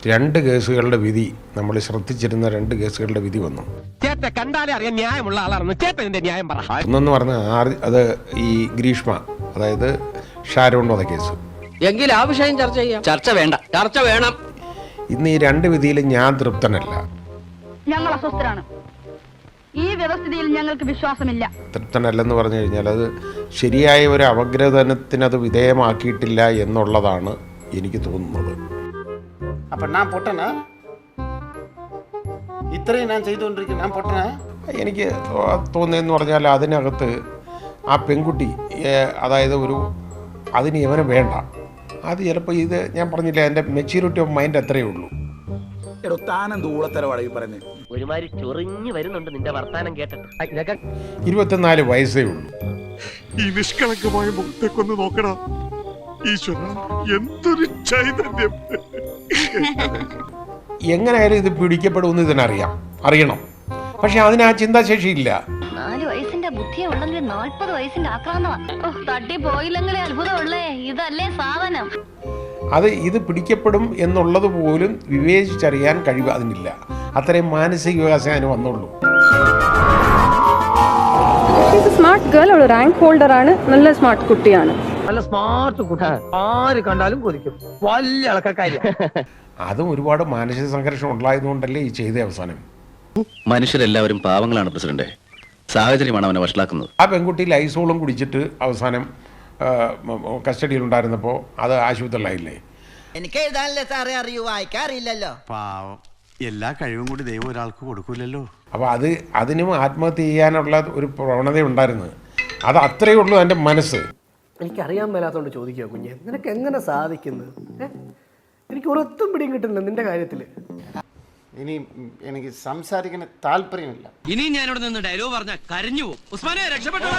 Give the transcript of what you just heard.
രണ്ട് കേസുകളുടെ വിധി, നമ്മൾ ശ്രദ്ധിച്ചിരുന്ന രണ്ട് കേസുകളുടെ വിധി വന്നു. ചേട്ട കണ്ടാലേ അറിയാൻ ന്യായമുള്ള ആളാണെന്ന് ചേട്ടന്റെ ന്യായം പറ. ഒന്നെന്ന് പറഞ്ഞാൽ അത് ഈ ഗ്രീഷ്മ, അതായത് ഷാരോൺ വധക്കേസ്. എങ്കിൽ ആ വിഷയം ചർച്ച ചെയ്യാം. ചർച്ച വേണ്ട, ചർച്ച വേണം. ഇന്ന് ഈ രണ്ട് വിധിയിലും ഞാൻ തൃപ്തനല്ല. ഞങ്ങൾ അസ്വസ്ഥരാണ്. ഈ വ്യവസ്ഥിതിയിൽ ഞങ്ങൾക്ക് വിശ്വാസമില്ല. തൃപ്തനല്ലെന്ന് പറഞ്ഞു കഴിഞ്ഞാൽ അത് ശരിയായ ഒരു അപഗ്രഥനത്തിനത് വിധേയമാക്കിയിട്ടില്ല എന്നുള്ളതാണ് എനിക്ക് തോന്നുന്നത്. അപ്പം ഞാൻ പൊട്ടനാ? ഇത്രയും ഞാൻ ചെയ്തുകൊണ്ടിരിക്കും, ഞാൻ പൊട്ടനാ? എനിക്ക് തോന്നുന്നതെന്ന് പറഞ്ഞാൽ അതിനകത്ത് ആ പെൺകുട്ടി, അതായത് അതിന് ഇവനെ വേണ്ട. അത് ചിലപ്പോൾ ഇത് ഞാൻ പറഞ്ഞില്ല, എൻ്റെ മെച്യൂരിറ്റി ഓഫ് മൈൻഡ് അത്രയേ ഉള്ളൂ. ഒരുമാതിരി ചൊറിഞ്ഞു വരുന്നുണ്ട് നിന്റെ വർത്താനം കേട്ടിട്ട്. 24 വയസ്സേ ഉള്ളൂ. ഈ നിഷ്കളങ്കമായ മുഖത്തേക്കൊന്ന് നോക്കടാ ഈശ്വര, എന്തൊരു ചൈതന്യം. എങ്ങനെയായാലും ഇത് പിടിക്കപ്പെടുമെന്ന് അറിയണം. പക്ഷെ അതിന് ആ ചിന്താശേഷിയില്ല. 4 വയസ്സിന്റെ ബുദ്ധിയെ ഉള്ളെങ്കിൽ 40 വയസ്സിന്റെ ആക്രാന്തമാ. തട്ടി പോയില്ലെങ്കിലേ അത്ഭുതമുള്ളേ. ഇതല്ലേ സാധനം. ഇത് പിടിക്കപ്പെടും എന്നുള്ളത് പോലും വിവേചിച്ചറിയാൻ കഴിവ് അതിനില്ല. അത്രയും മാനസിക വികാസം അതിന് വന്നുള്ളൂ. സ്മാർട്ട് ഗേൾ, ഒരു റാങ്ക് ഹോൾഡർ ആണ്. നല്ല സ്മാർട്ട് കുട്ടിയാണ്. നല്ല സ്മാർട്ട് കുട്ടി, ആര് കണ്ടാലും കൊതിക്കും. വലിയ അളക്കാര്യ. അതും ഒരുപാട് മാനസിക സംഘർഷം ഉണ്ടായതുകൊണ്ടല്ലേ ഈ ചെയ്ത അവസാനം. മനുഷ്യരെല്ലാവരും പാവങ്ങളാണ് പ്രസിഡന്റ്. സാഹചര്യമാണ് അവനെ വഷളാക്കുന്നത്. ആ പെൺകുട്ടി ലൈസോളും കുടിച്ചിട്ട് അവസാനം കസ്റ്റഡിയിലുണ്ടായിരുന്നപ്പോൾ അത് ആശുപത്രിയിലായില്ലേ. എനിക്ക് എഴുതാനല്ലേ സാറേ അറിയൂ, വായിക്കാറില്ലല്ലോ. പാവം, എല്ലാ കഴിവും കൂടി ദൈവം ഒരാൾക്ക് കൊടുക്കൂലല്ലോ. അപ്പോൾ അതിനും ആത്മഹത്യ ചെയ്യാനുള്ള ഒരു പ്രവണത ഉണ്ടായിരുന്നു. അത് അത്രയേ ഉള്ളൂ എൻ്റെ മനസ്സ്. എനിക്കറിയാൻ മേലാത്തോണ്ട് ചോദിക്കുക കുഞ്ഞെ, നിനക്ക് എങ്ങനെ സാധിക്കുന്നത്? എനിക്ക് ഒരൊത്തും പിടിയും കിട്ടുന്നില്ല നിന്റെ കാര്യത്തില്. ഇനി എനിക്ക് സംസാരിക്കുന്ന താല്പര്യമില്ല. ഇനി ഞാനിവിടെ നിന്ന് ഡയലോഗ് പറഞ്ഞാൽ കരഞ്ഞു പോകും. ഉസ്മാനെ രക്ഷപ്പെട്ടോ.